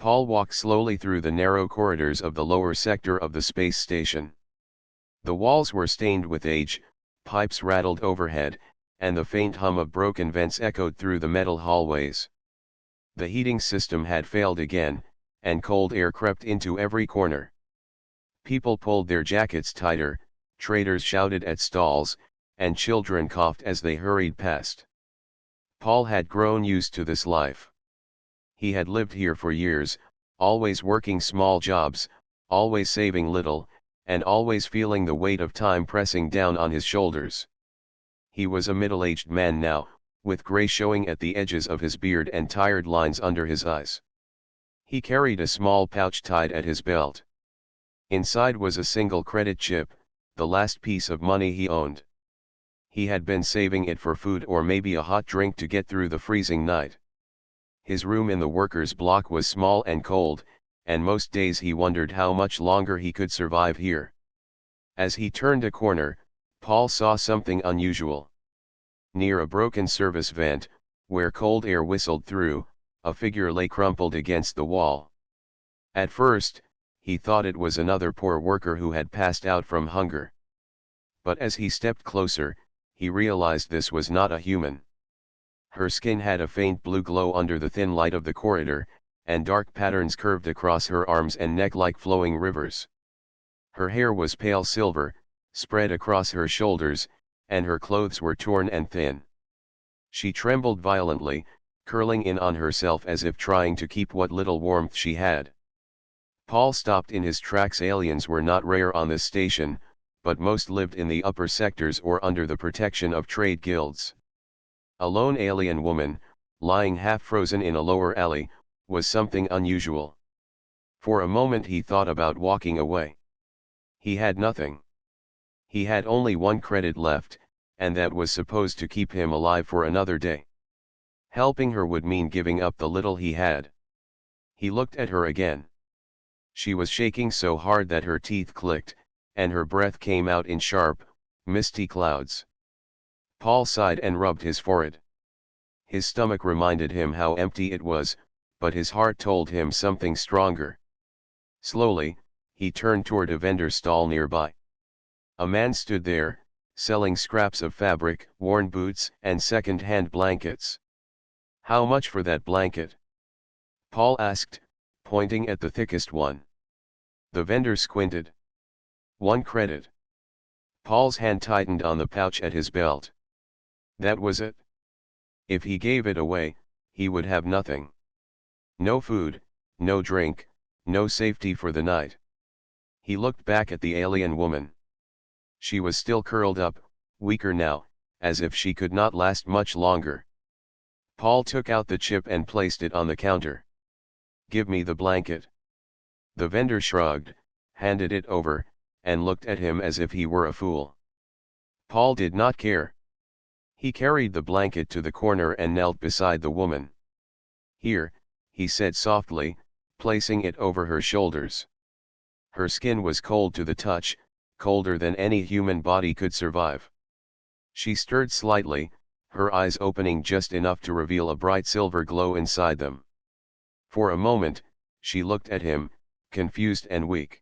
Paul walked slowly through the narrow corridors of the lower sector of the space station. The walls were stained with age, pipes rattled overhead, and the faint hum of broken vents echoed through the metal hallways. The heating system had failed again, and cold air crept into every corner. People pulled their jackets tighter, traders shouted at stalls, and children coughed as they hurried past. Paul had grown used to this life. He had lived here for years, always working small jobs, always saving little, and always feeling the weight of time pressing down on his shoulders. He was a middle-aged man now, with gray showing at the edges of his beard and tired lines under his eyes. He carried a small pouch tied at his belt. Inside was a single credit chip, the last piece of money he owned. He had been saving it for food or maybe a hot drink to get through the freezing night. His room in the workers' block was small and cold, and most days he wondered how much longer he could survive here. As he turned a corner, Paul saw something unusual. Near a broken service vent, where cold air whistled through, a figure lay crumpled against the wall. At first, he thought it was another poor worker who had passed out from hunger. But as he stepped closer, he realized this was not a human. Her skin had a faint blue glow under the thin light of the corridor, and dark patterns curved across her arms and neck like flowing rivers. Her hair was pale silver, spread across her shoulders, and her clothes were torn and thin. She trembled violently, curling in on herself as if trying to keep what little warmth she had. Paul stopped in his tracks. Aliens were not rare on this station, but most lived in the upper sectors or under the protection of trade guilds. A lone alien woman, lying half-frozen in a lower alley, was something unusual. For a moment he thought about walking away. He had nothing. He had only one credit left, and that was supposed to keep him alive for another day. Helping her would mean giving up the little he had. He looked at her again. She was shaking so hard that her teeth clicked, and her breath came out in sharp, misty clouds. Paul sighed and rubbed his forehead. His stomach reminded him how empty it was, but his heart told him something stronger. Slowly, he turned toward a vendor stall nearby. A man stood there, selling scraps of fabric, worn boots, and second-hand blankets. "How much for that blanket?" Paul asked, pointing at the thickest one. The vendor squinted. "1 credit." Paul's hand tightened on the pouch at his belt. That was it. If he gave it away, he would have nothing. No food, no drink, no safety for the night. He looked back at the alien woman. She was still curled up, weaker now, as if she could not last much longer. Paul took out the chip and placed it on the counter. "Give me the blanket." The vendor shrugged, handed it over, and looked at him as if he were a fool. Paul did not care. He carried the blanket to the corner and knelt beside the woman. "Here," he said softly, placing it over her shoulders. Her skin was cold to the touch, colder than any human body could survive. She stirred slightly, her eyes opening just enough to reveal a bright silver glow inside them. For a moment, she looked at him, confused and weak.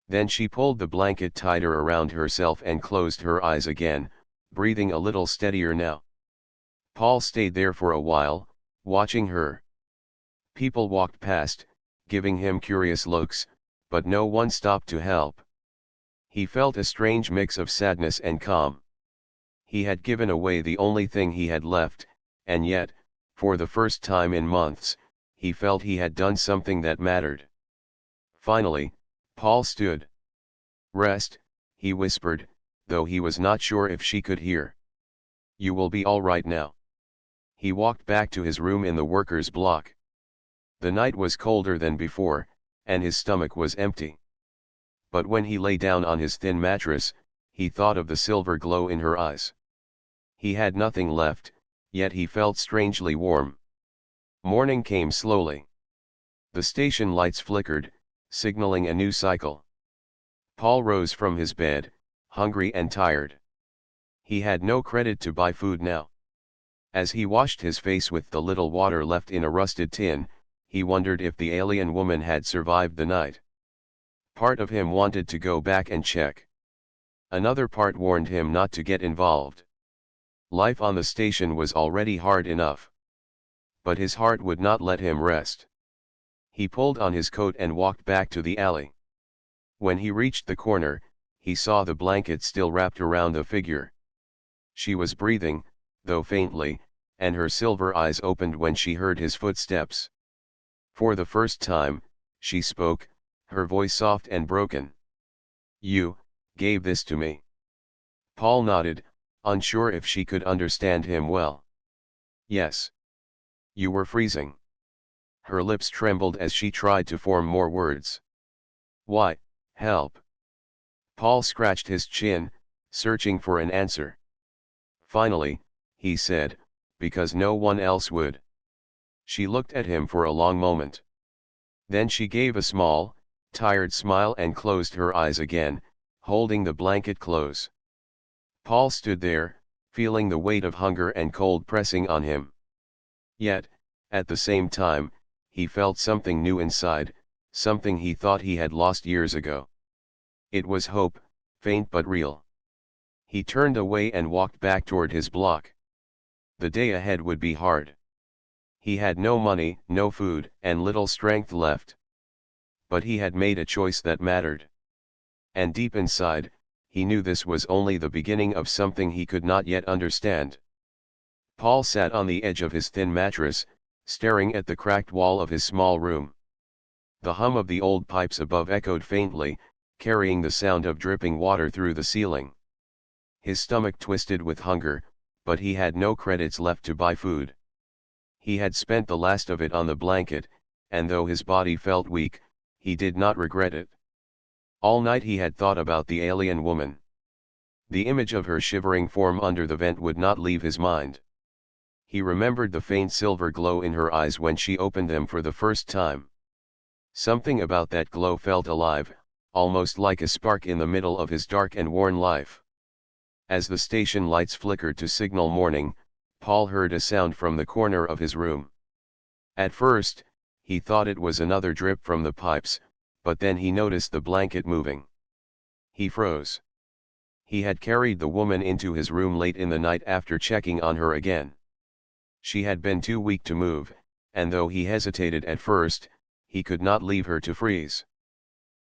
Then she pulled the blanket tighter around herself and closed her eyes again, breathing a little steadier now. Paul stayed there for a while, watching her. People walked past, giving him curious looks, but no one stopped to help. He felt a strange mix of sadness and calm. He had given away the only thing he had left, and yet, for the first time in months, he felt he had done something that mattered. Finally, Paul stood. "Rest," he whispered, though he was not sure if she could hear. "You will be all right now." He walked back to his room in the workers' block. The night was colder than before, and his stomach was empty. But when he lay down on his thin mattress, he thought of the silver glow in her eyes. He had nothing left, yet he felt strangely warm. Morning came slowly. The station lights flickered, signaling a new cycle. Paul rose from his bed, hungry and tired. He had no credit to buy food now. As he washed his face with the little water left in a rusted tin, he wondered if the alien woman had survived the night. Part of him wanted to go back and check. Another part warned him not to get involved. Life on the station was already hard enough. But his heart would not let him rest. He pulled on his coat and walked back to the alley. When he reached the corner, he saw the blanket still wrapped around the figure. She was breathing, though faintly, and her silver eyes opened when she heard his footsteps. For the first time, she spoke, her voice soft and broken. "You gave this to me." Paul nodded, unsure if she could understand him well. "Yes. You were freezing." Her lips trembled as she tried to form more words. "Why, help." Paul scratched his chin, searching for an answer. Finally, he said, "Because no one else would." She looked at him for a long moment. Then she gave a small, tired smile and closed her eyes again, holding the blanket close. Paul stood there, feeling the weight of hunger and cold pressing on him. Yet, at the same time, he felt something new inside, something he thought he had lost years ago. It was hope, faint but real. He turned away and walked back toward his block. The day ahead would be hard. He had no money, no food, and little strength left. But he had made a choice that mattered. And deep inside, he knew this was only the beginning of something he could not yet understand. Paul sat on the edge of his thin mattress, staring at the cracked wall of his small room. The hum of the old pipes above echoed faintly, carrying the sound of dripping water through the ceiling. His stomach twisted with hunger, but he had no credits left to buy food. He had spent the last of it on the blanket, and though his body felt weak, he did not regret it. All night he had thought about the alien woman. The image of her shivering form under the vent would not leave his mind. He remembered the faint silver glow in her eyes when she opened them for the first time. Something about that glow felt alive, almost like a spark in the middle of his dark and worn life. As the station lights flickered to signal morning, Paul heard a sound from the corner of his room. At first, he thought it was another drip from the pipes, but then he noticed the blanket moving. He froze. He had carried the woman into his room late in the night after checking on her again. She had been too weak to move, and though he hesitated at first, he could not leave her to freeze.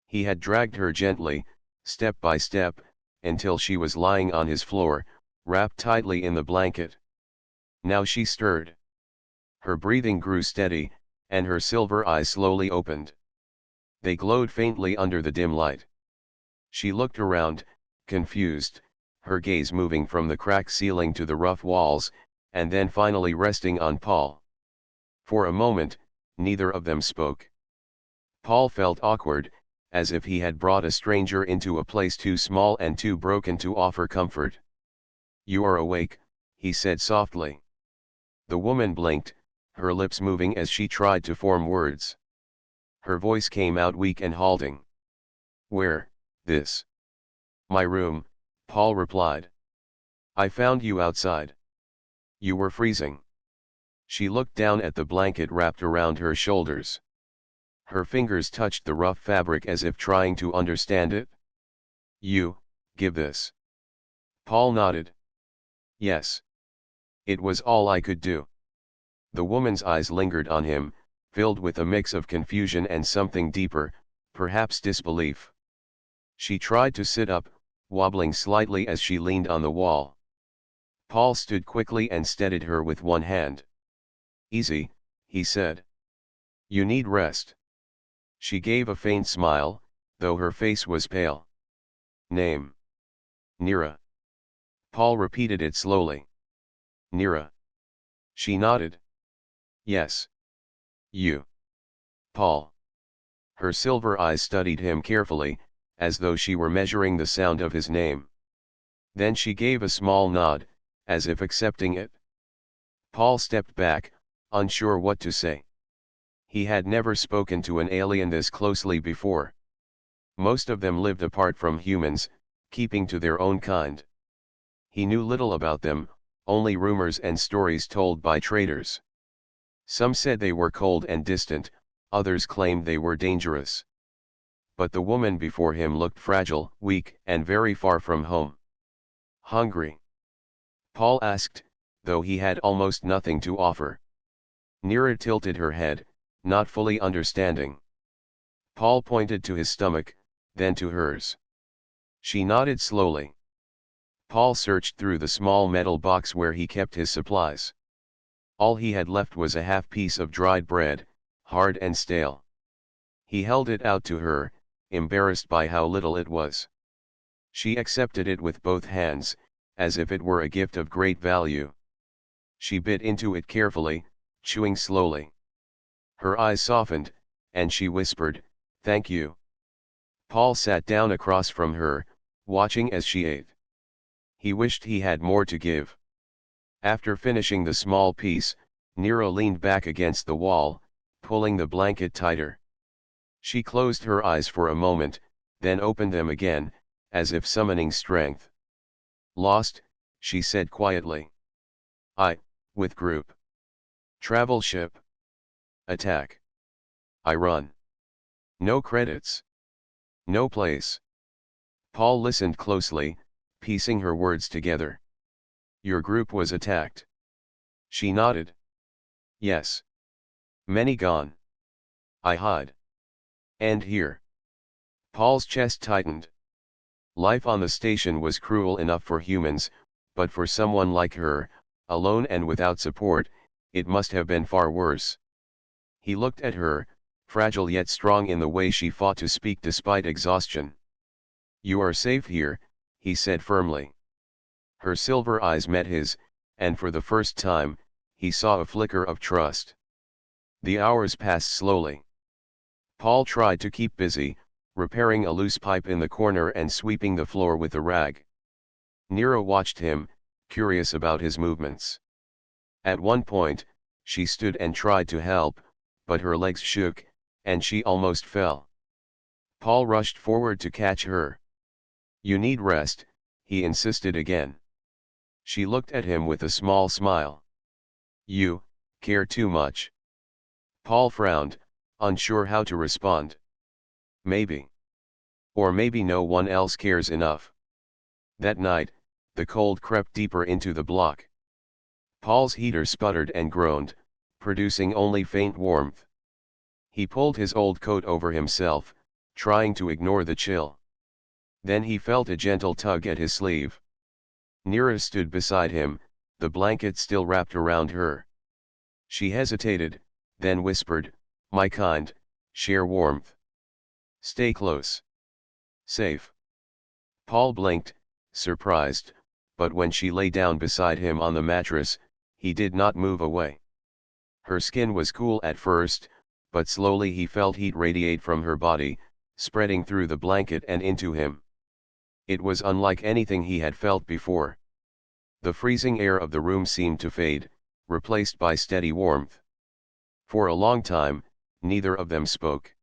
He had dragged her gently, step by step, until she was lying on his floor, wrapped tightly in the blanket. Now she stirred. Her breathing grew steady, and her silver eyes slowly opened. They glowed faintly under the dim light. She looked around, confused, her gaze moving from the cracked ceiling to the rough walls, and then finally resting on Paul. For a moment, neither of them spoke. Paul felt awkward, as if he had brought a stranger into a place too small and too broken to offer comfort. "You are awake," he said softly. The woman blinked, her lips moving as she tried to form words. Her voice came out weak and halting. "Where, this?" "My room," Paul replied. "I found you outside. You were freezing." She looked down at the blanket wrapped around her shoulders. Her fingers touched the rough fabric as if trying to understand it. "You give this." Paul nodded. "Yes. It was all I could do." The woman's eyes lingered on him, filled with a mix of confusion and something deeper, perhaps disbelief. She tried to sit up, wobbling slightly as she leaned on the wall. Paul stood quickly and steadied her with one hand. "Easy," he said. "You need rest." She gave a faint smile, though her face was pale. "Name?" "Nira." Paul repeated it slowly. "Nira." She nodded. "Yes. You." "Paul." Her silver eyes studied him carefully, as though she were measuring the sound of his name. Then she gave a small nod, as if accepting it. Paul stepped back, unsure what to say. He had never spoken to an alien this closely before. Most of them lived apart from humans, keeping to their own kind. He knew little about them, only rumors and stories told by traders. Some said they were cold and distant, others claimed they were dangerous. But the woman before him looked fragile, weak, and very far from home. Hungry? Paul asked, though he had almost nothing to offer. Nira tilted her head, not fully understanding. Paul pointed to his stomach, then to hers. She nodded slowly. Paul searched through the small metal box where he kept his supplies. All he had left was a half piece of dried bread, hard and stale. He held it out to her, embarrassed by how little it was. She accepted it with both hands, as if it were a gift of great value. She bit into it carefully, chewing slowly. Her eyes softened, and she whispered, "Thank you." Paul sat down across from her, watching as she ate. He wished he had more to give. After finishing the small piece, Nira leaned back against the wall, pulling the blanket tighter. She closed her eyes for a moment, then opened them again, as if summoning strength. "Lost," she said quietly. With group. Travel ship. Attack. I run. No credits. No place." Paul listened closely, piecing her words together. "Your group was attacked." She nodded. "Yes. Many gone. I hide. And here." Paul's chest tightened. Life on the station was cruel enough for humans, but for someone like her, alone and without support, it must have been far worse. He looked at her, fragile yet strong in the way she fought to speak despite exhaustion. "You are safe here," he said firmly. Her silver eyes met his, and for the first time, he saw a flicker of trust. The hours passed slowly. Paul tried to keep busy, repairing a loose pipe in the corner and sweeping the floor with a rag. Nira watched him, curious about his movements. At one point, she stood and tried to help, but her legs shook, and she almost fell. Paul rushed forward to catch her. "You need rest," he insisted again. She looked at him with a small smile. "You care too much." Paul frowned, unsure how to respond. "Maybe. Or maybe no one else cares enough." That night, the cold crept deeper into the block. Paul's heater sputtered and groaned, producing only faint warmth. He pulled his old coat over himself, trying to ignore the chill. Then he felt a gentle tug at his sleeve. Nira stood beside him, the blanket still wrapped around her. She hesitated, then whispered, "My kind, share warmth. Stay close. Safe." Paul blinked, surprised, but when she lay down beside him on the mattress, he did not move away. Her skin was cool at first, but slowly he felt heat radiate from her body, spreading through the blanket and into him. It was unlike anything he had felt before. The freezing air of the room seemed to fade, replaced by steady warmth. For a long time, neither of them spoke.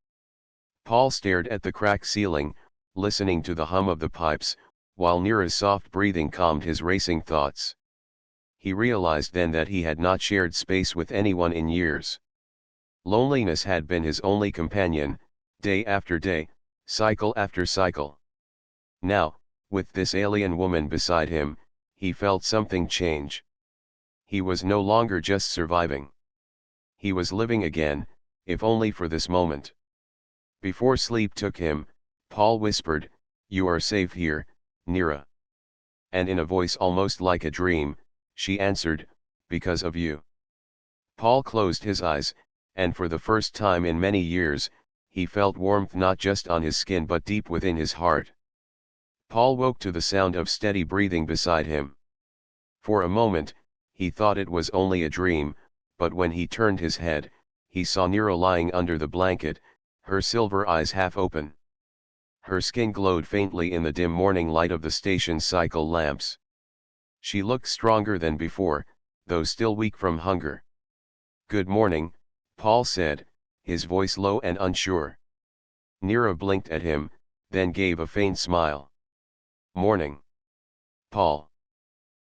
Paul stared at the cracked ceiling, listening to the hum of the pipes, while Nira's soft breathing calmed his racing thoughts. He realized then that he had not shared space with anyone in years. Loneliness had been his only companion, day after day, cycle after cycle. Now, with this alien woman beside him, he felt something change. He was no longer just surviving. He was living again, if only for this moment. Before sleep took him, Paul whispered, "You are safe here, Nira." And in a voice almost like a dream, she answered, "Because of you." Paul closed his eyes, and for the first time in many years, he felt warmth not just on his skin but deep within his heart. Paul woke to the sound of steady breathing beside him. For a moment, he thought it was only a dream, but when he turned his head, he saw Nira lying under the blanket, her silver eyes half open. Her skin glowed faintly in the dim morning light of the station's cycle lamps. She looked stronger than before, though still weak from hunger. "Good morning," Paul said, his voice low and unsure. Nira blinked at him, then gave a faint smile. "Morning, Paul."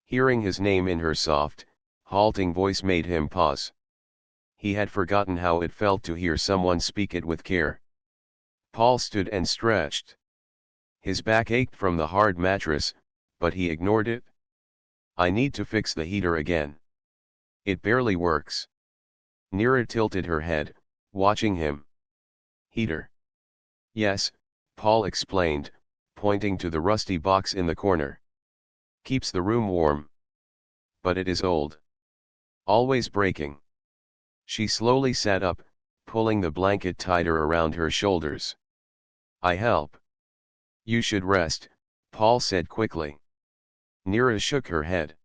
Hearing his name in her soft, halting voice made him pause. He had forgotten how it felt to hear someone speak it with care. Paul stood and stretched. His back ached from the hard mattress, but he ignored it. I need to fix the heater again. It barely works. Nira tilted her head, watching him. Heater. Yes, Paul explained, pointing to the rusty box in the corner. Keeps the room warm. But it is old. Always breaking. She slowly sat up, pulling the blanket tighter around her shoulders. I help. You should rest, Paul said quickly. Nira shook her head.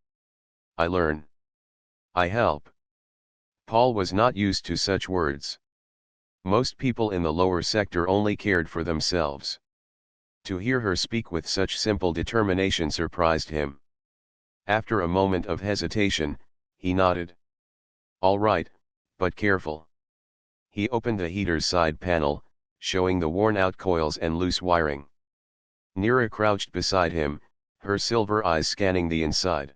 I learn. I help. Paul was not used to such words. Most people in the lower sector only cared for themselves. To hear her speak with such simple determination surprised him. After a moment of hesitation, he nodded. All right, but careful. He opened the heater's side panel, showing the worn-out coils and loose wiring. Nira crouched beside him, her silver eyes scanning the inside.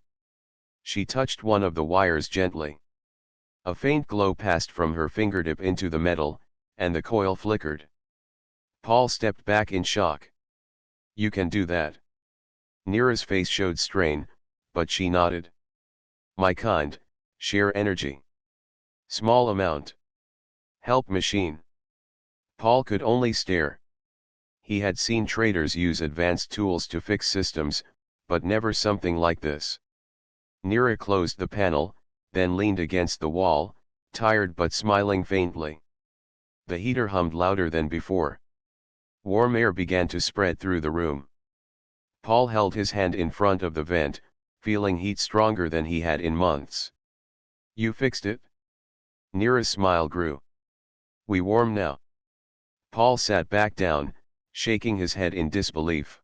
She touched one of the wires gently. A faint glow passed from her fingertip into the metal, and the coil flickered. Paul stepped back in shock. You can do that. Nira's face showed strain, but she nodded. My kind, share energy. Small amount. Help machine. Paul could only stare. He had seen traders use advanced tools to fix systems, but never something like this. Nira closed the panel, then leaned against the wall, tired but smiling faintly. The heater hummed louder than before. Warm air began to spread through the room. Paul held his hand in front of the vent, feeling heat stronger than he had in months. You fixed it? Nira's smile grew. We warm now. Paul sat back down, shaking his head in disbelief.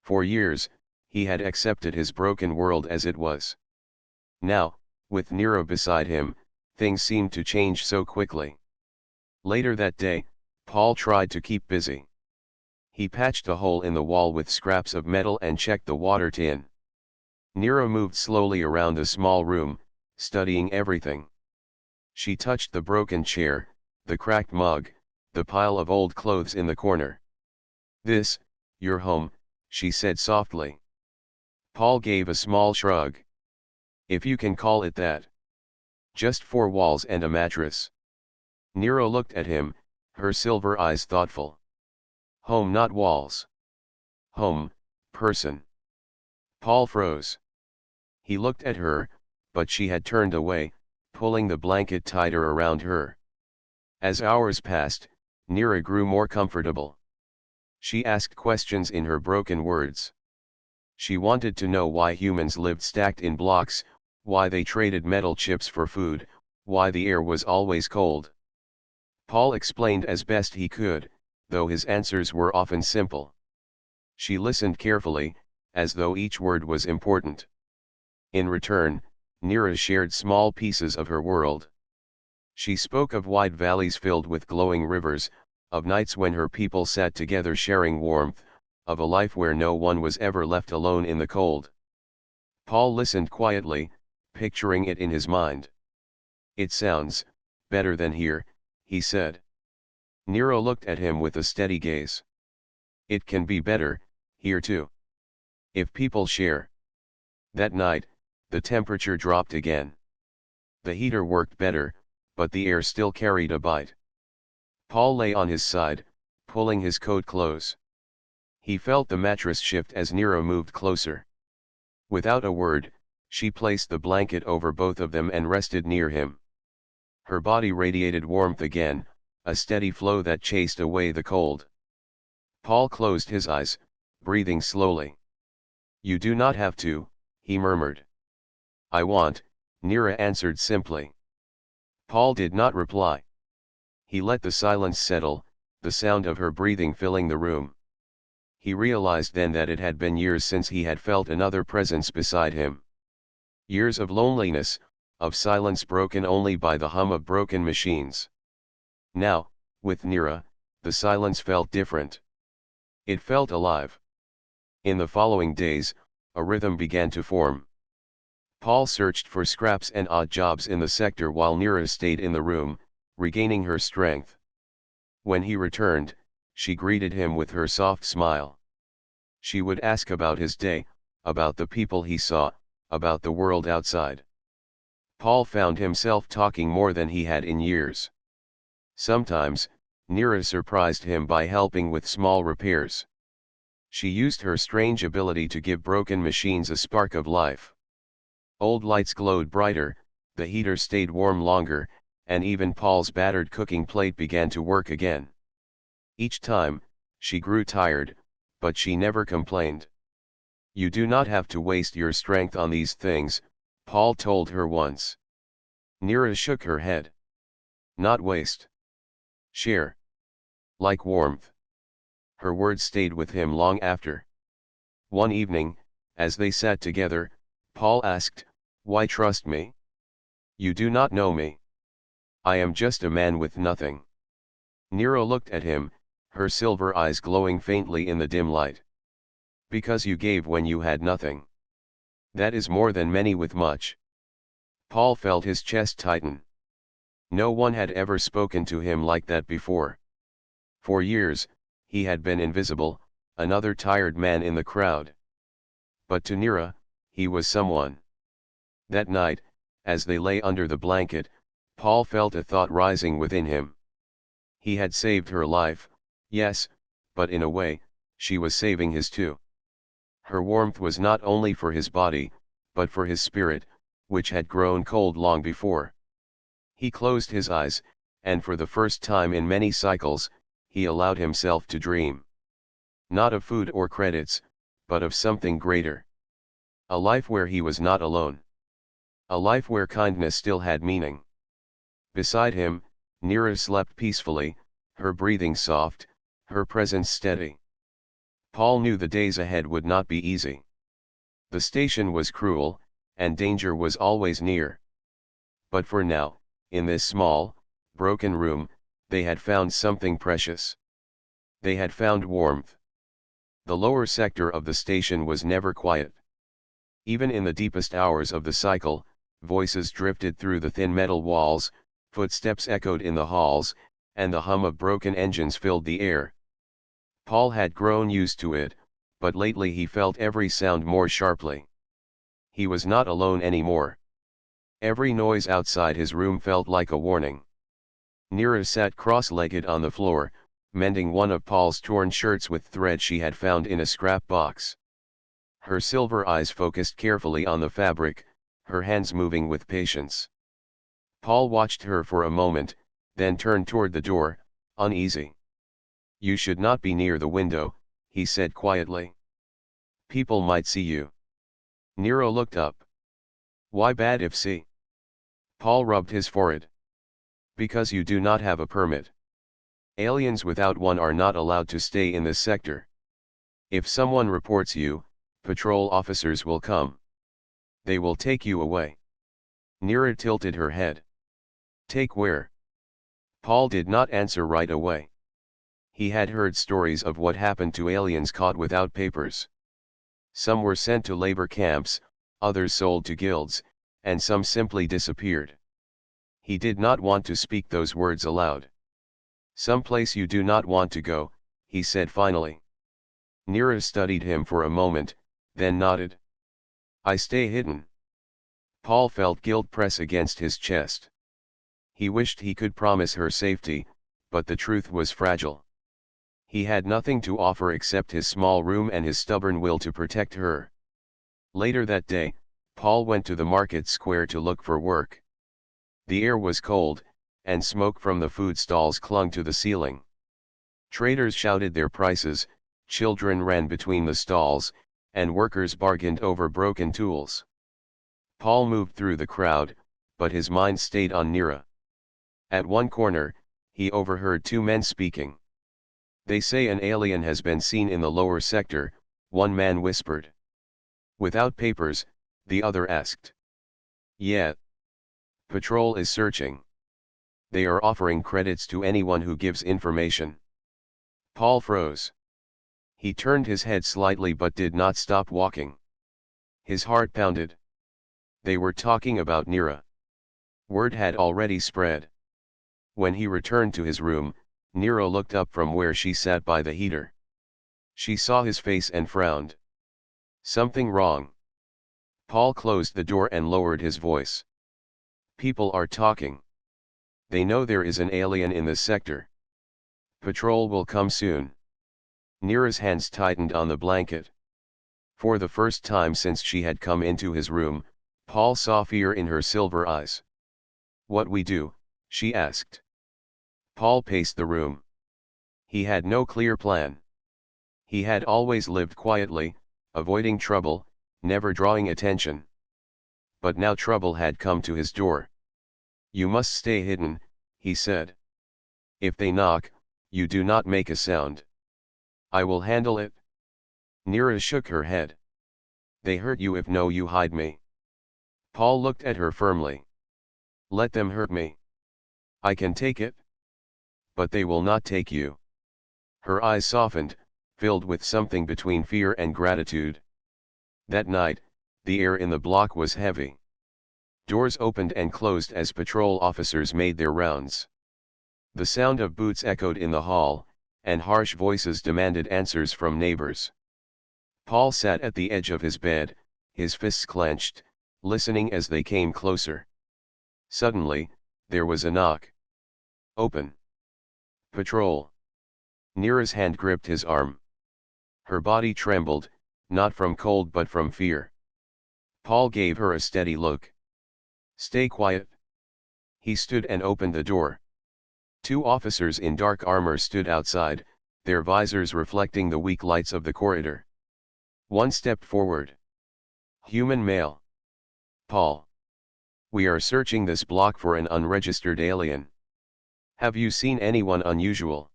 For years, he had accepted his broken world as it was. Now, with Nira beside him, things seemed to change so quickly. Later that day, Paul tried to keep busy. He patched a hole in the wall with scraps of metal and checked the water tin. Nira moved slowly around the small room, studying everything. She touched the broken chair, the cracked mug, the pile of old clothes in the corner. This, your home, she said softly. Paul gave a small shrug. If you can call it that. Just 4 walls and a mattress. Nira looked at him, her silver eyes thoughtful. Home, not walls. Home, person. Paul froze. He looked at her, but she had turned away, pulling the blanket tighter around her. As hours passed, Nira grew more comfortable. She asked questions in her broken words. She wanted to know why humans lived stacked in blocks, why they traded metal chips for food, why the air was always cold. Paul explained as best he could, though his answers were often simple. She listened carefully, as though each word was important. In return, Nira shared small pieces of her world. She spoke of wide valleys filled with glowing rivers, of nights when her people sat together sharing warmth, of a life where no one was ever left alone in the cold. Paul listened quietly, picturing it in his mind. It sounds better than here, he said. Nira looked at him with a steady gaze. It can be better, here too. If people share. That night, the temperature dropped again. The heater worked better, but the air still carried a bite. Paul lay on his side, pulling his coat close. He felt the mattress shift as Nira moved closer. Without a word, she placed the blanket over both of them and rested near him. Her body radiated warmth again, a steady flow that chased away the cold. Paul closed his eyes, breathing slowly. You do not have to, he murmured. I want, Nira answered simply. Paul did not reply. He let the silence settle, the sound of her breathing filling the room. He realized then that it had been years since he had felt another presence beside him. Years of loneliness, of silence broken only by the hum of broken machines. Now, with Nira, the silence felt different. It felt alive. In the following days, a rhythm began to form. Paul searched for scraps and odd jobs in the sector while Nira stayed in the room, regaining her strength. When he returned, she greeted him with her soft smile. She would ask about his day, about the people he saw, about the world outside. Paul found himself talking more than he had in years. Sometimes, Nira surprised him by helping with small repairs. She used her strange ability to give broken machines a spark of life. Old lights glowed brighter, the heater stayed warm longer, and even Paul's battered cooking plate began to work again. Each time, she grew tired, but she never complained. "You do not have to waste your strength on these things," Paul told her once. Nira shook her head. "Not waste. Share. Like warmth." Her words stayed with him long after. One evening, as they sat together, Paul asked, "Why trust me? You do not know me. I am just a man with nothing." Nira looked at him, her silver eyes glowing faintly in the dim light. "Because you gave when you had nothing. That is more than many with much." Paul felt his chest tighten. No one had ever spoken to him like that before. For years, he had been invisible, another tired man in the crowd. But to Nira, he was someone. That night, as they lay under the blanket, Paul felt a thought rising within him. He had saved her life, yes, but in a way, she was saving his too. Her warmth was not only for his body, but for his spirit, which had grown cold long before. He closed his eyes, and for the first time in many cycles, he allowed himself to dream. Not of food or credits, but of something greater. A life where he was not alone. A life where kindness still had meaning. Beside him, Nira slept peacefully, her breathing soft, her presence steady. Paul knew the days ahead would not be easy. The station was cruel, and danger was always near. But for now, in this small, broken room, they had found something precious. They had found warmth. The lower sector of the station was never quiet. Even in the deepest hours of the cycle, voices drifted through the thin metal walls, footsteps echoed in the halls, and the hum of broken engines filled the air. Paul had grown used to it, but lately he felt every sound more sharply. He was not alone anymore. Every noise outside his room felt like a warning. Nira sat cross-legged on the floor, mending one of Paul's torn shirts with thread she had found in a scrap box. Her silver eyes focused carefully on the fabric, her hands moving with patience. Paul watched her for a moment, then turned toward the door, uneasy. "You should not be near the window," he said quietly. "People might see you." Nira looked up. "Why bad if see?" Paul rubbed his forehead. "Because you do not have a permit. Aliens without one are not allowed to stay in this sector. If someone reports you, patrol officers will come. They will take you away." Nira tilted her head. "Take where?" Paul did not answer right away. He had heard stories of what happened to aliens caught without papers. Some were sent to labor camps, others sold to guilds, and some simply disappeared. He did not want to speak those words aloud. "Some place you do not want to go," he said finally. Nira studied him for a moment, then nodded. "I stay hidden." Paul felt guilt press against his chest. He wished he could promise her safety, but the truth was fragile. He had nothing to offer except his small room and his stubborn will to protect her. Later that day, Paul went to the market square to look for work. The air was cold, and smoke from the food stalls clung to the ceiling. Traders shouted their prices, children ran between the stalls, and workers bargained over broken tools. Paul moved through the crowd, but his mind stayed on Nira. At one corner, he overheard two men speaking. "They say an alien has been seen in the lower sector," one man whispered. "Without papers?" the other asked. "Yeah. Patrol is searching. They are offering credits to anyone who gives information." Paul froze. He turned his head slightly but did not stop walking. His heart pounded. They were talking about Nira. Word had already spread. When he returned to his room, Nero looked up from where she sat by the heater. She saw his face and frowned. Something wrong. Paul closed the door and lowered his voice. People are talking. They know there is an alien in the sector. Patrol will come soon. Nira's hands tightened on the blanket. For the first time since she had come into his room, Paul saw fear in her silver eyes. What we do? She asked. Paul paced the room. He had no clear plan. He had always lived quietly, avoiding trouble, never drawing attention. But now trouble had come to his door. You must stay hidden, he said. If they knock, you do not make a sound. I will handle it. Nira shook her head. They hurt you if no you hide me. Paul looked at her firmly. Let them hurt me. I can take it. But they will not take you. Her eyes softened, filled with something between fear and gratitude. That night, the air in the block was heavy. Doors opened and closed as patrol officers made their rounds. The sound of boots echoed in the hall, and harsh voices demanded answers from neighbors. Paul sat at the edge of his bed, his fists clenched, listening as they came closer. Suddenly, there was a knock. Open. Patrol. Nira's hand gripped his arm. Her body trembled, not from cold but from fear. Paul gave her a steady look. Stay quiet. He stood and opened the door. Two officers in dark armor stood outside, their visors reflecting the weak lights of the corridor. One stepped forward. Human male. Paul. We are searching this block for an unregistered alien. Have you seen anyone unusual?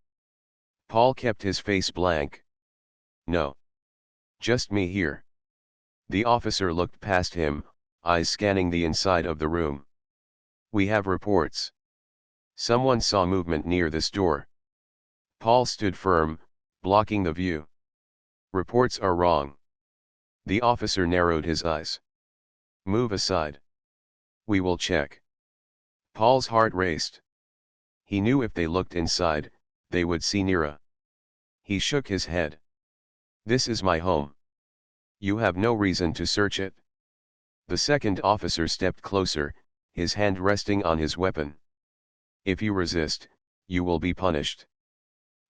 Paul kept his face blank. No. Just me here. The officer looked past him, eyes scanning the inside of the room. We have reports. Someone saw movement near this door. Paul stood firm, blocking the view. Reports are wrong. The officer narrowed his eyes. Move aside. We will check. Paul's heart raced. He knew if they looked inside, they would see Nira. He shook his head. This is my home. You have no reason to search it. The second officer stepped closer, his hand resting on his weapon. If you resist, you will be punished.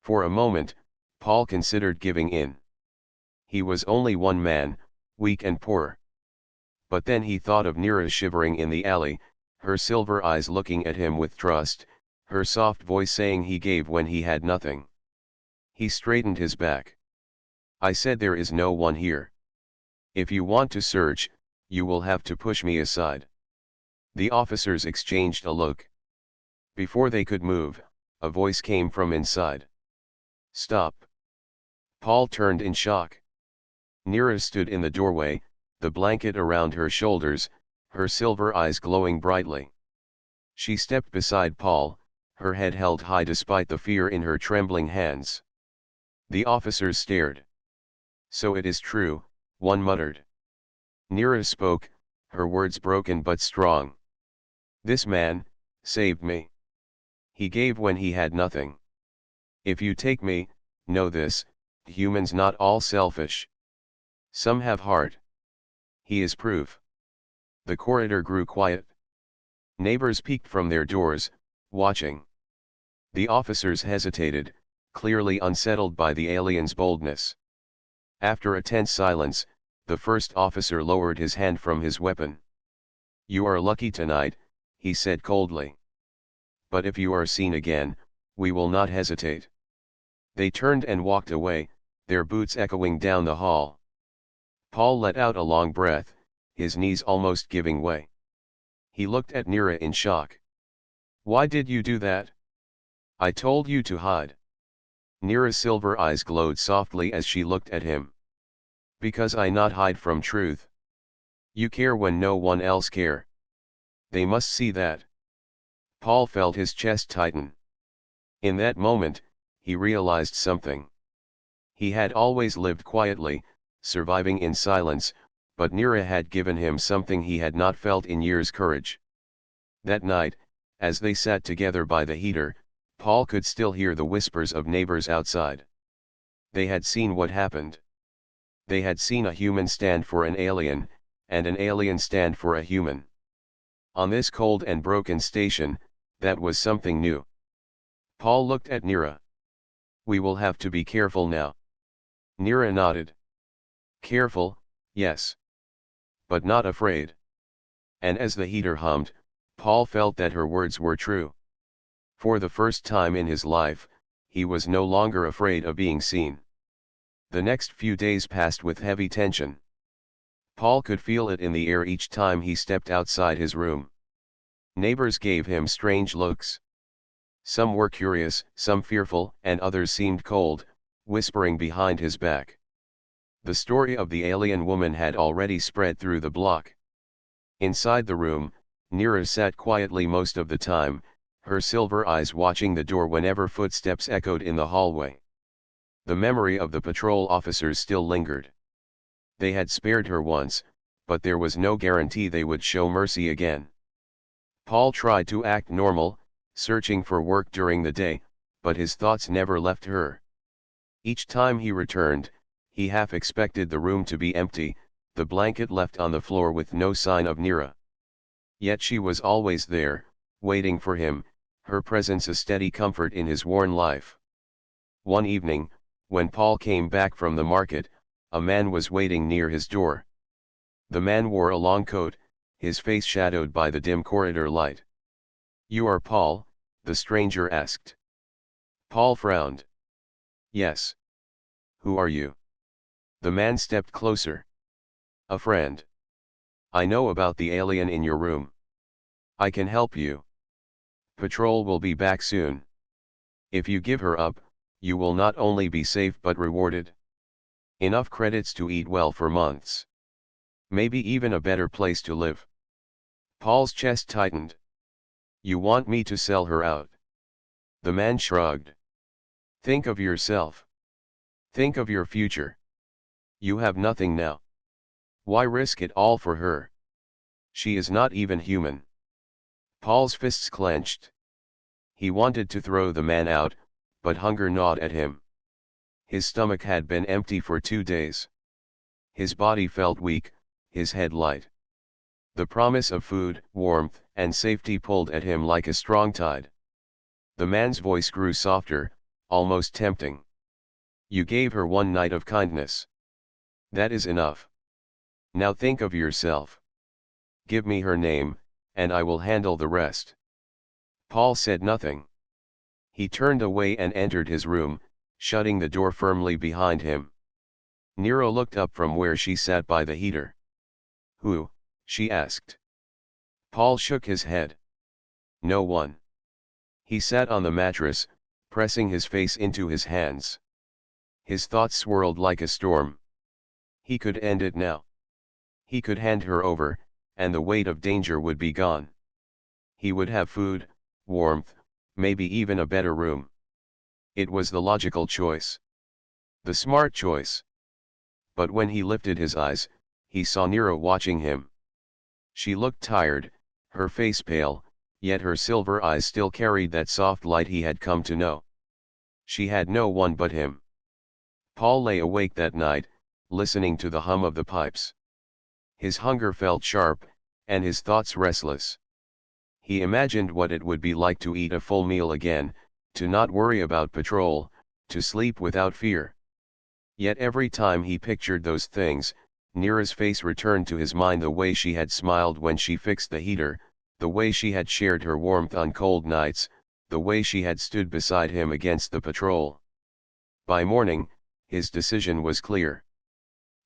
For a moment, Paul considered giving in. He was only one man, weak and poor. But then he thought of Nira shivering in the alley, her silver eyes looking at him with trust, her soft voice saying he gave when he had nothing. He straightened his back. I said there is no one here. If you want to search, you will have to push me aside. The officers exchanged a look. Before they could move, a voice came from inside. Stop. Paul turned in shock. Nira stood in the doorway, the blanket around her shoulders, her silver eyes glowing brightly. She stepped beside Paul, her head held high despite the fear in her trembling hands. The officers stared. So it is true, one muttered. Nira spoke, her words broken but strong. This man saved me. He gave when he had nothing. If you take me, know this, humans not all selfish. Some have heart. He is proof. The corridor grew quiet. Neighbors peeked from their doors, watching. The officers hesitated, clearly unsettled by the alien's boldness. After a tense silence, the first officer lowered his hand from his weapon. You are lucky tonight, he said coldly. But if you are seen again, we will not hesitate. They turned and walked away, their boots echoing down the hall. Paul let out a long breath, his knees almost giving way. He looked at Nira in shock. Why did you do that? I told you to hide. Nira's silver eyes glowed softly as she looked at him. Because I not hide from truth. You care when no one else care. They must see that. Paul felt his chest tighten. In that moment, he realized something. He had always lived quietly, surviving in silence, but Nira had given him something he had not felt in years: courage. That night, as they sat together by the heater, Paul could still hear the whispers of neighbors outside. They had seen what happened. They had seen a human stand for an alien, and an alien stand for a human. On this cold and broken station, that was something new. Paul looked at Nira. "We will have to be careful now." Nira nodded. "Careful, yes. But not afraid." And as the heater hummed, Paul felt that her words were true. For the first time in his life, he was no longer afraid of being seen. The next few days passed with heavy tension. Paul could feel it in the air each time he stepped outside his room. Neighbors gave him strange looks. Some were curious, some fearful, and others seemed cold, whispering behind his back. The story of the alien woman had already spread through the block. Inside the room, Nira sat quietly most of the time, her silver eyes watching the door whenever footsteps echoed in the hallway. The memory of the patrol officers still lingered. They had spared her once, but there was no guarantee they would show mercy again. Paul tried to act normal, searching for work during the day, but his thoughts never left her. Each time he returned, he half expected the room to be empty, the blanket left on the floor with no sign of Nira. Yet she was always there, waiting for him, her presence a steady comfort in his worn life. One evening, when Paul came back from the market, a man was waiting near his door. The man wore a long coat, his face shadowed by the dim corridor light. "You are Paul?" the stranger asked. Paul frowned. "Yes. Who are you?" The man stepped closer. "A friend. I know about the alien in your room. I can help you. Patrol will be back soon. If you give her up, you will not only be safe but rewarded. Enough credits to eat well for months. Maybe even a better place to live." Paul's chest tightened. "You want me to sell her out?" The man shrugged. "Think of yourself. Think of your future. You have nothing now. Why risk it all for her? She is not even human." Paul's fists clenched. He wanted to throw the man out, but hunger gnawed at him. His stomach had been empty for 2 days. His body felt weak, his head light. The promise of food, warmth, and safety pulled at him like a strong tide. The man's voice grew softer, almost tempting. "You gave her one night of kindness. That is enough. Now think of yourself. Give me her name, and I will handle the rest." Paul said nothing. He turned away and entered his room, shutting the door firmly behind him. Nero looked up from where she sat by the heater. "Who?" she asked. Paul shook his head. "No one." He sat on the mattress, pressing his face into his hands. His thoughts swirled like a storm. He could end it now. He could hand her over, and the weight of danger would be gone. He would have food, warmth, maybe even a better room. It was the logical choice. The smart choice. But when he lifted his eyes, he saw Nero watching him. She looked tired, her face pale, yet her silver eyes still carried that soft light he had come to know. She had no one but him. Paul lay awake that night, listening to the hum of the pipes. His hunger felt sharp, and his thoughts restless. He imagined what it would be like to eat a full meal again, to not worry about patrol, to sleep without fear. Yet every time he pictured those things, Nira's face returned to his mind: the way she had smiled when she fixed the heater, the way she had shared her warmth on cold nights, the way she had stood beside him against the patrol. By morning, his decision was clear.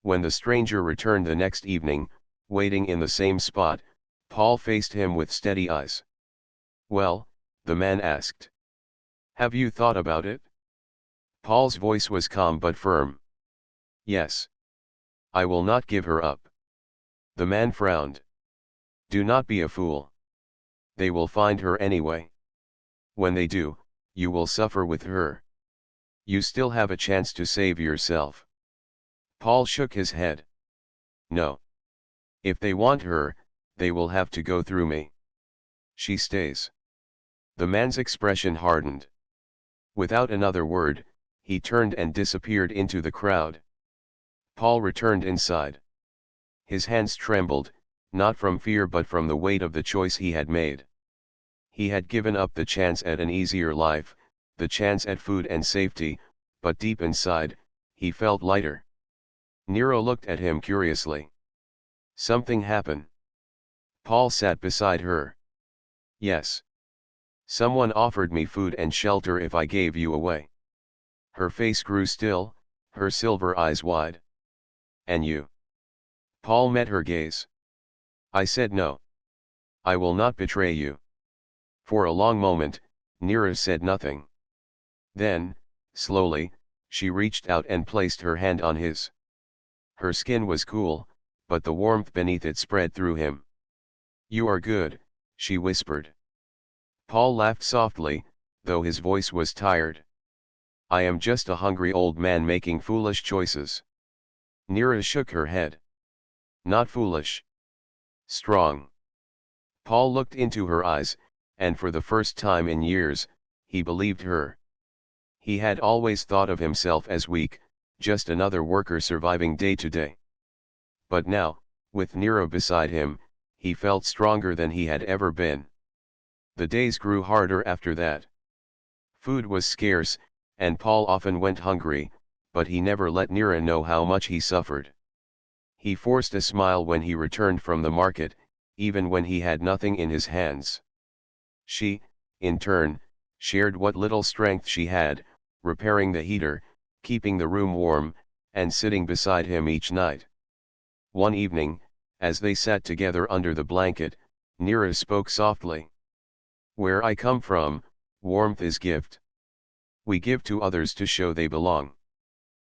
When the stranger returned the next evening, waiting in the same spot, Paul faced him with steady eyes. "Well?" the man asked. "Have you thought about it?" Paul's voice was calm but firm. "Yes. I will not give her up." The man frowned. "Do not be a fool. They will find her anyway. When they do, you will suffer with her. You still have a chance to save yourself." Paul shook his head. "No. If they want her, they will have to go through me. She stays. The man's expression hardened. Without another word, he turned and disappeared into the crowd. Paul returned inside. His hands trembled, not from fear but from the weight of the choice he had made. He had given up the chance at an easier life, the chance at food and safety, but deep inside, he felt lighter. Nero looked at him curiously. Something happened. Paul sat beside her. Yes. Someone offered me food and shelter if I gave you away. Her face grew still, her silver eyes wide. And you? Paul met her gaze. I said no. I will not betray you. For a long moment, Nero said nothing. Then, slowly, she reached out and placed her hand on his. Her skin was cool, but the warmth beneath it spread through him. You are good, she whispered. Paul laughed softly, though his voice was tired. I am just a hungry old man making foolish choices. Nero shook her head. Not foolish. Strong. Paul looked into her eyes, and for the first time in years, he believed her. He had always thought of himself as weak, just another worker surviving day to day. But now, with Nero beside him, he felt stronger than he had ever been. The days grew harder after that. Food was scarce, and Paul often went hungry, but he never let Nero know how much he suffered. He forced a smile when he returned from the market, even when he had nothing in his hands. She, in turn, shared what little strength she had, repairing the heater, keeping the room warm, and sitting beside him each night. One evening, as they sat together under the blanket, Nero spoke softly. Where I come from, warmth is gift. We give to others to show they belong.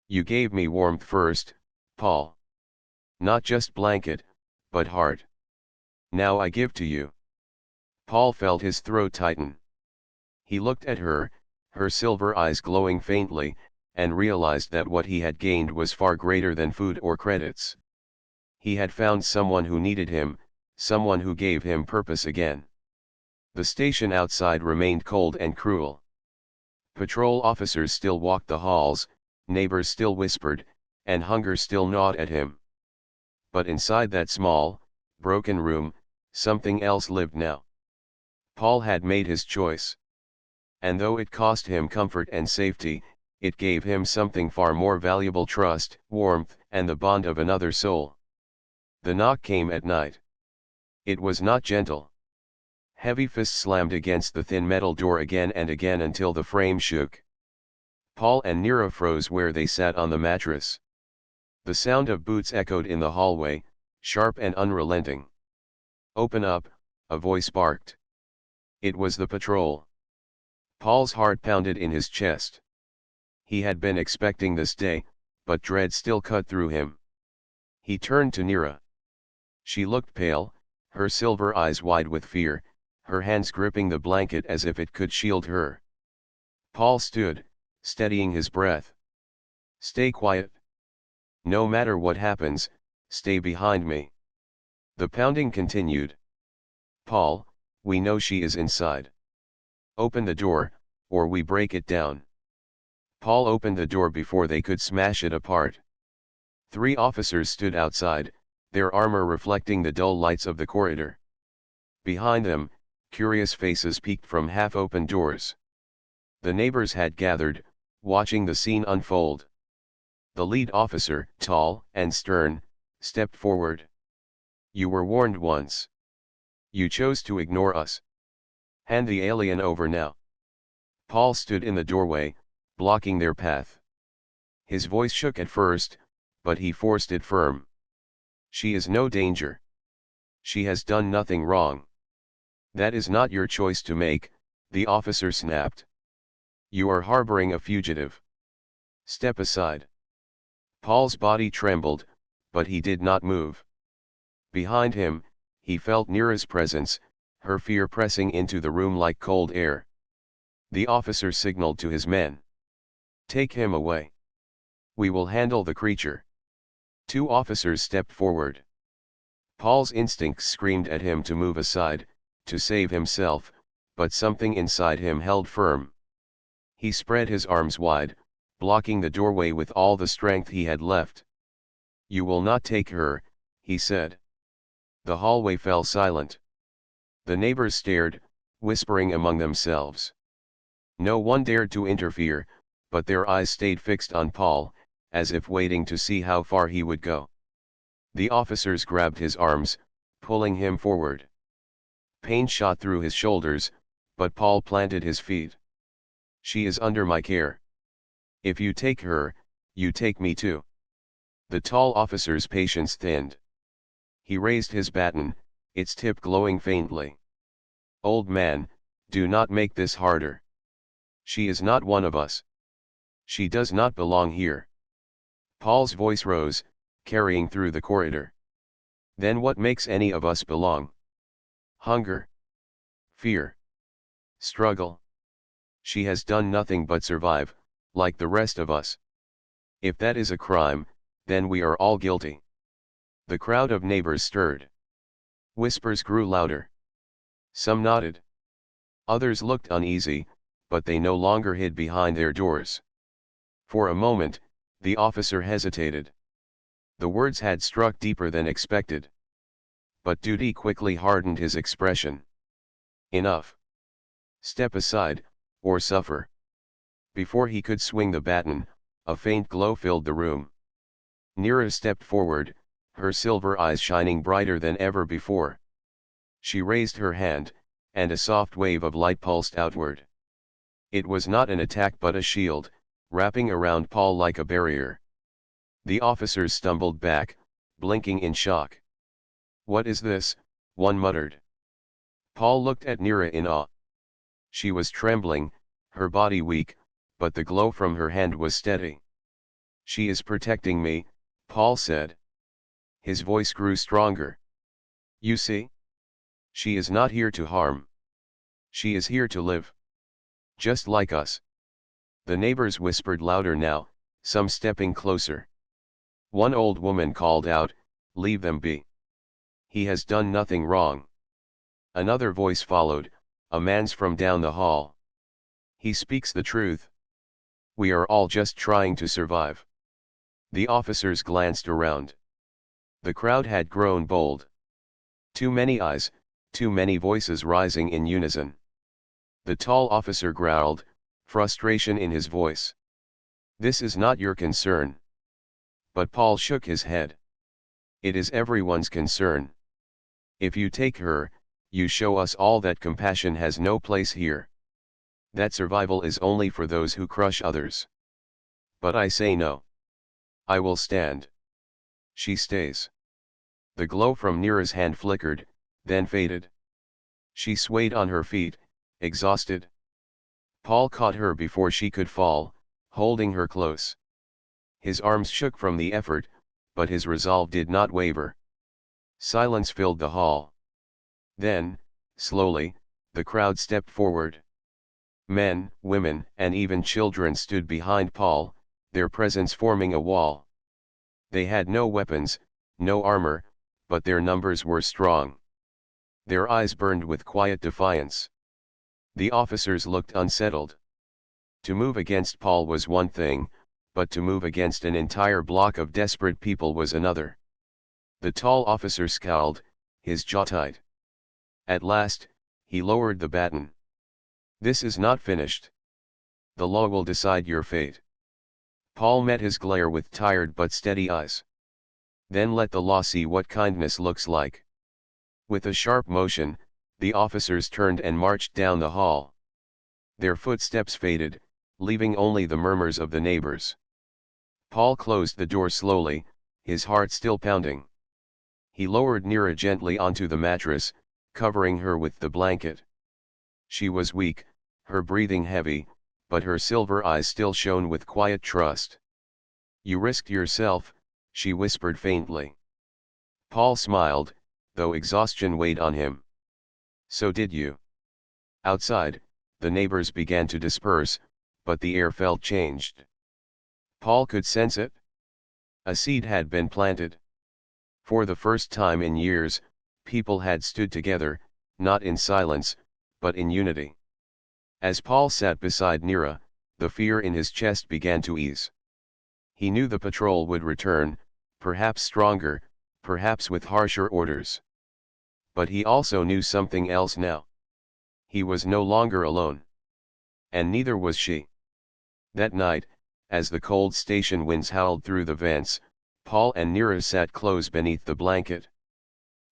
You gave me warmth first, Paul. Not just blanket, but heart. Now I give to you. Paul felt his throat tighten. He looked at her, her silver eyes glowing faintly, and realized that what he had gained was far greater than food or credits. He had found someone who needed him, someone who gave him purpose again. The station outside remained cold and cruel. Patrol officers still walked the halls, neighbors still whispered, and hunger still gnawed at him. But inside that small, broken room, something else lived now. Paul had made his choice. And though it cost him comfort and safety, it gave him something far more valuable: trust, warmth, and the bond of another soul. The knock came at night. It was not gentle. Heavy fists slammed against the thin metal door again and again until the frame shook. Paul and Nero froze where they sat on the mattress. The sound of boots echoed in the hallway, sharp and unrelenting. Open up, a voice barked. It was the patrol. Paul's heart pounded in his chest. He had been expecting this day, but dread still cut through him. He turned to Nero. She looked pale, her silver eyes wide with fear, her hands gripping the blanket as if it could shield her. Paul stood, steadying his breath. Stay quiet. No matter what happens, stay behind me. The pounding continued. Paul, we know she is inside. Open the door, or we break it down. Paul opened the door before they could smash it apart. 3 officers stood outside, their armor reflecting the dull lights of the corridor. Behind them, curious faces peeked from half-open doors. The neighbors had gathered, watching the scene unfold. The lead officer, tall and stern, stepped forward. You were warned once. You chose to ignore us. Hand the alien over now. Paul stood in the doorway, blocking their path. His voice shook at first, but he forced it firm. She is no danger. She has done nothing wrong. That is not your choice to make, the officer snapped. You are harboring a fugitive. Step aside. Paul's body trembled, but he did not move. Behind him, he felt Nero's presence, her fear pressing into the room like cold air. The officer signaled to his men. Take him away. We will handle the creature. 2 officers stepped forward. Paul's instincts screamed at him to move aside, to save himself, but something inside him held firm. He spread his arms wide, blocking the doorway with all the strength he had left. "You will not take her," he said. The hallway fell silent. The neighbors stared, whispering among themselves. No one dared to interfere, but their eyes stayed fixed on Paul, as if waiting to see how far he would go. The officers grabbed his arms, pulling him forward. Pain shot through his shoulders, but Paul planted his feet. "She is under my care. If you take her, you take me too." The tall officer's patience thinned. He raised his baton, its tip glowing faintly. "Old man, do not make this harder. She is not one of us. She does not belong here." Paul's voice rose, carrying through the corridor. "Then what makes any of us belong? Hunger? Fear? Struggle? She has done nothing but survive, like the rest of us. If that is a crime, then we are all guilty." The crowd of neighbors stirred. Whispers grew louder. Some nodded. Others looked uneasy, but they no longer hid behind their doors. For a moment, the officer hesitated. The words had struck deeper than expected. But duty quickly hardened his expression. "Enough. Step aside, or suffer." Before he could swing the baton, a faint glow filled the room. Nira stepped forward, her silver eyes shining brighter than ever before. She raised her hand, and a soft wave of light pulsed outward. It was not an attack but a shield, wrapping around Paul like a barrier. The officers stumbled back, blinking in shock. "What is this?" one muttered. Paul looked at Nira in awe. She was trembling, her body weak, but the glow from her hand was steady. "She is protecting me," Paul said. His voice grew stronger. "You see? She is not here to harm. She is here to live. Just like us." The neighbors whispered louder now, some stepping closer. One old woman called out, "Leave them be. He has done nothing wrong." Another voice followed, a man's from down the hall. "He speaks the truth. We are all just trying to survive." The officers glanced around. The crowd had grown bold. Too many eyes, too many voices rising in unison. The tall officer growled, frustration in his voice. "This is not your concern." But Paul shook his head. "It is everyone's concern. If you take her, you show us all that compassion has no place here. That survival is only for those who crush others. But I say no. I will stand. She stays." The glow from Nira's hand flickered, then faded. She swayed on her feet, exhausted. Paul caught her before she could fall, holding her close. His arms shook from the effort, but his resolve did not waver. Silence filled the hall. Then, slowly, the crowd stepped forward. Men, women, and even children stood behind Paul, their presence forming a wall. They had no weapons, no armor, but their numbers were strong. Their eyes burned with quiet defiance. The officers looked unsettled. To move against Paul was one thing, but to move against an entire block of desperate people was another. The tall officer scowled, his jaw tight. At last, he lowered the baton. "This is not finished. The law will decide your fate." Paul met his glare with tired but steady eyes. "Then let the law see what kindness looks like." With a sharp motion, the officers turned and marched down the hall. Their footsteps faded, leaving only the murmurs of the neighbors. Paul closed the door slowly, his heart still pounding. He lowered Nira gently onto the mattress, covering her with the blanket. She was weak, her breathing heavy, but her silver eyes still shone with quiet trust. "You risked yourself," she whispered faintly. Paul smiled, though exhaustion weighed on him. "So did you." Outside, the neighbors began to disperse, but the air felt changed. Paul could sense it. A seed had been planted. For the first time in years, people had stood together, not in silence, but in unity. As Paul sat beside Nira, the fear in his chest began to ease. He knew the patrol would return, perhaps stronger, perhaps with harsher orders. But he also knew something else now. He was no longer alone. And neither was she. That night, as the cold station winds howled through the vents, Paul and Nira sat close beneath the blanket.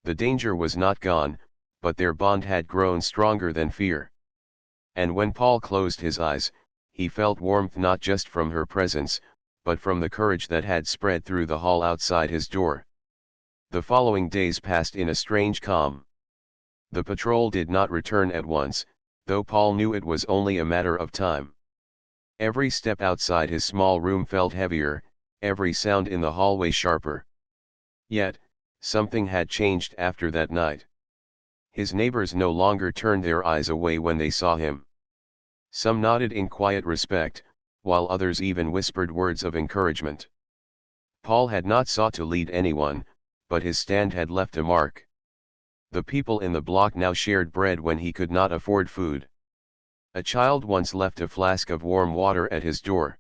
The danger was not gone, but their bond had grown stronger than fear. And when Paul closed his eyes, he felt warmth not just from her presence, but from the courage that had spread through the hall outside his door. The following days passed in a strange calm. The patrol did not return at once, though Paul knew it was only a matter of time. Every step outside his small room felt heavier, every sound in the hallway sharper. Yet, something had changed after that night. His neighbors no longer turned their eyes away when they saw him. Some nodded in quiet respect, while others even whispered words of encouragement. Paul had not sought to lead anyone, but his stand had left a mark. The people in the block now shared bread when he could not afford food. A child once left a flask of warm water at his door.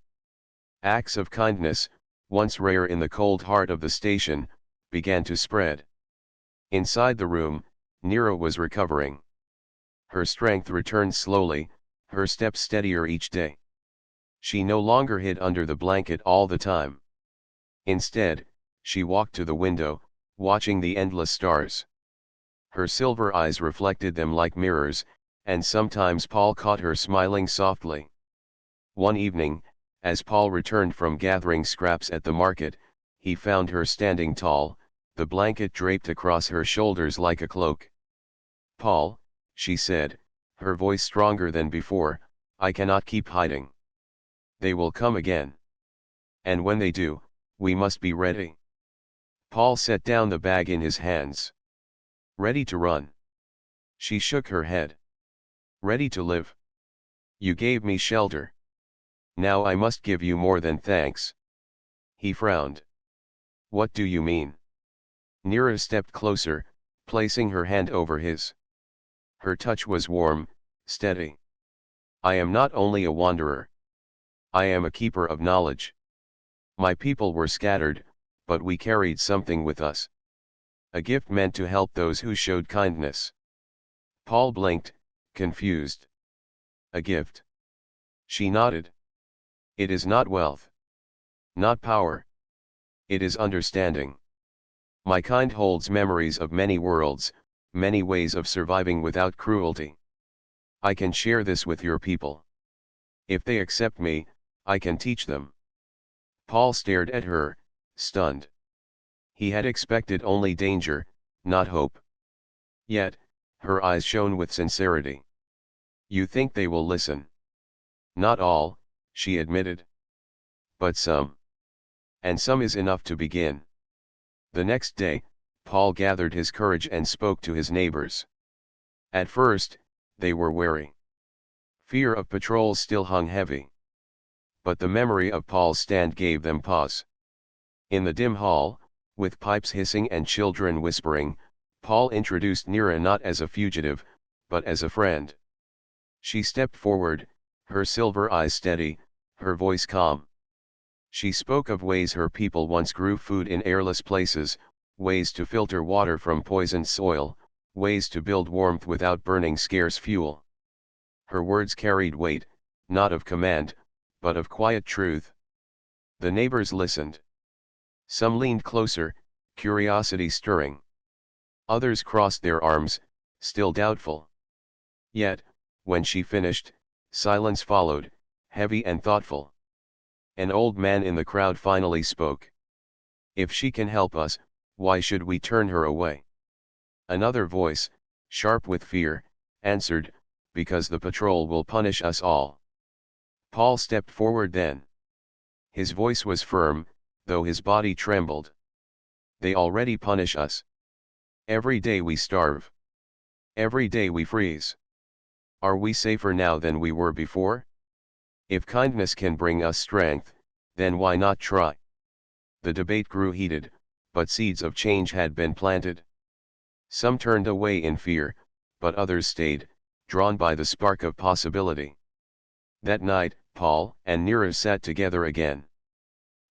Acts of kindness, once rare in the cold heart of the station, began to spread. Inside the room, Nira was recovering. Her strength returned slowly, her steps steadier each day. She no longer hid under the blanket all the time. Instead, she walked to the window, watching the endless stars. Her silver eyes reflected them like mirrors, and sometimes Paul caught her smiling softly. One evening, as Paul returned from gathering scraps at the market, he found her standing tall, the blanket draped across her shoulders like a cloak. "Paul," she said, her voice stronger than before, "I cannot keep hiding. They will come again. And when they do, we must be ready." Paul set down the bag in his hands. "Ready to run?" She shook her head. "Ready to live. You gave me shelter. Now I must give you more than thanks." He frowned. "What do you mean?" Nira stepped closer, placing her hand over his. Her touch was warm, steady. "I am not only a wanderer. I am a keeper of knowledge. My people were scattered, but we carried something with us. A gift meant to help those who showed kindness." Paul blinked, confused. "A gift?" She nodded. "It is not wealth. Not power. It is understanding. My kind holds memories of many worlds, many ways of surviving without cruelty. I can share this with your people. If they accept me, I can teach them." Paul stared at her, stunned. He had expected only danger, not hope. Yet, her eyes shone with sincerity. "You think they will listen?" "Not all," she admitted. "But some. And some is enough to begin." The next day, Paul gathered his courage and spoke to his neighbors. At first, they were wary. Fear of patrols still hung heavy. But the memory of Paul's stand gave them pause. In the dim hall, with pipes hissing and children whispering, Paul introduced Nira not as a fugitive, but as a friend. She stepped forward, her silver eyes steady, her voice calm. She spoke of ways her people once grew food in airless places, ways to filter water from poisoned soil, ways to build warmth without burning scarce fuel. Her words carried weight, not of command, but of quiet truth. The neighbors listened. Some leaned closer, curiosity stirring. Others crossed their arms, still doubtful. Yet, when she finished, silence followed, heavy and thoughtful. An old man in the crowd finally spoke. "If she can help us, why should we turn her away?" Another voice, sharp with fear, answered, "Because the patrol will punish us all." Paul stepped forward then. His voice was firm, though his body trembled. "They already punish us. Every day we starve. Every day we freeze. Are we safer now than we were before? If kindness can bring us strength, then why not try?" The debate grew heated, but seeds of change had been planted. Some turned away in fear, but others stayed, drawn by the spark of possibility. That night, Paul and Nira sat together again.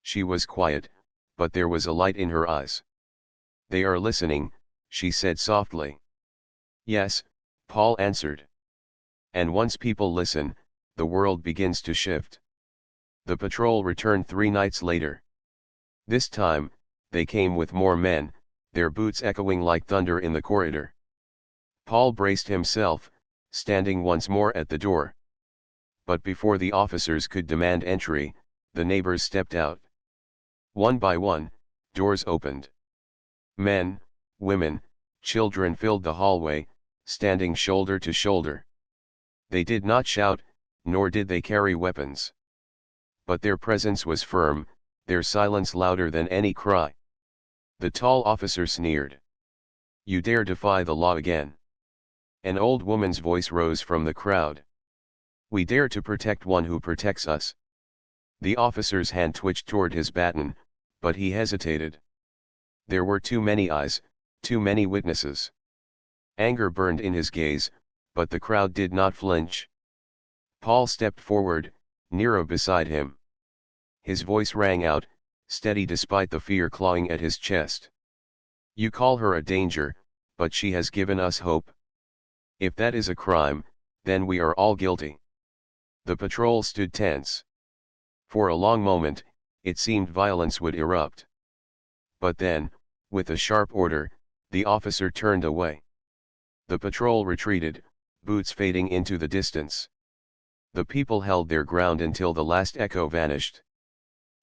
She was quiet, but there was a light in her eyes. "They are listening," she said softly. "Yes," Paul answered. "And once people listen, the world begins to shift." The patrol returned 3 nights later. This time, they came with more men, their boots echoing like thunder in the corridor. Paul braced himself, standing once more at the door. But before the officers could demand entry, the neighbors stepped out. One by one, doors opened. Men, women, children filled the hallway, standing shoulder to shoulder. They did not shout, nor did they carry weapons. But their presence was firm, their silence louder than any cry. The tall officer sneered. "You dare defy the law again?" An old woman's voice rose from the crowd. "We dare to protect one who protects us." The officer's hand twitched toward his baton, but he hesitated. There were too many eyes, too many witnesses. Anger burned in his gaze, but the crowd did not flinch. Paul stepped forward, Nero beside him. His voice rang out, steady despite the fear clawing at his chest. "You call her a danger, but she has given us hope. If that is a crime, then we are all guilty." The patrol stood tense. For a long moment, it seemed violence would erupt. But then, with a sharp order, the officer turned away. The patrol retreated, boots fading into the distance. The people held their ground until the last echo vanished.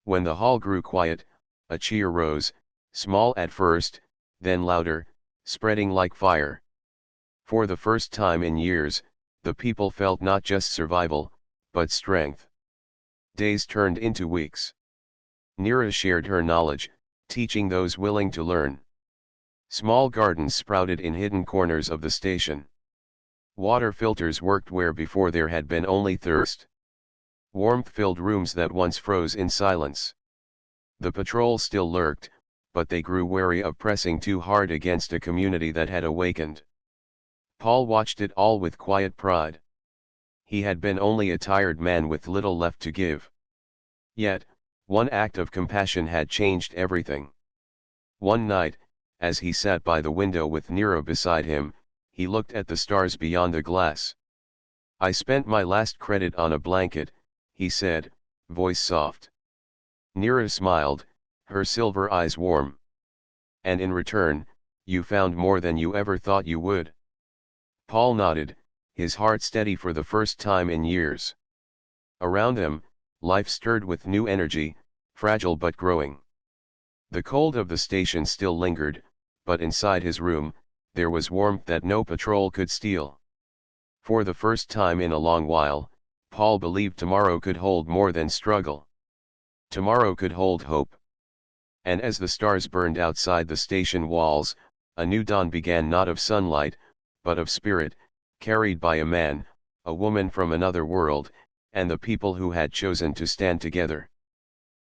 When the hall grew quiet, a cheer rose, small at first, then louder, spreading like fire. For the first time in years, the people felt not just survival, but strength. Days turned into weeks. Nira shared her knowledge, teaching those willing to learn. Small gardens sprouted in hidden corners of the station. Water filters worked where before there had been only thirst. Warmth filled rooms that once froze in silence. The patrol still lurked, but they grew wary of pressing too hard against a community that had awakened. Paul watched it all with quiet pride. He had been only a tired man with little left to give. Yet, one act of compassion had changed everything. One night, as he sat by the window with Nero beside him, he looked at the stars beyond the glass. "I spent my last credit on a blanket," he said, voice soft. Nira smiled, her silver eyes warm. "And in return, you found more than you ever thought you would." Paul nodded, his heart steady for the first time in years. Around them, life stirred with new energy, fragile but growing. The cold of the station still lingered, but inside his room, there was warmth that no patrol could steal. For the first time in a long while, Paul believed tomorrow could hold more than struggle. Tomorrow could hold hope. And as the stars burned outside the station walls, a new dawn began, not of sunlight, but of spirit, carried by a man, a woman from another world, and the people who had chosen to stand together.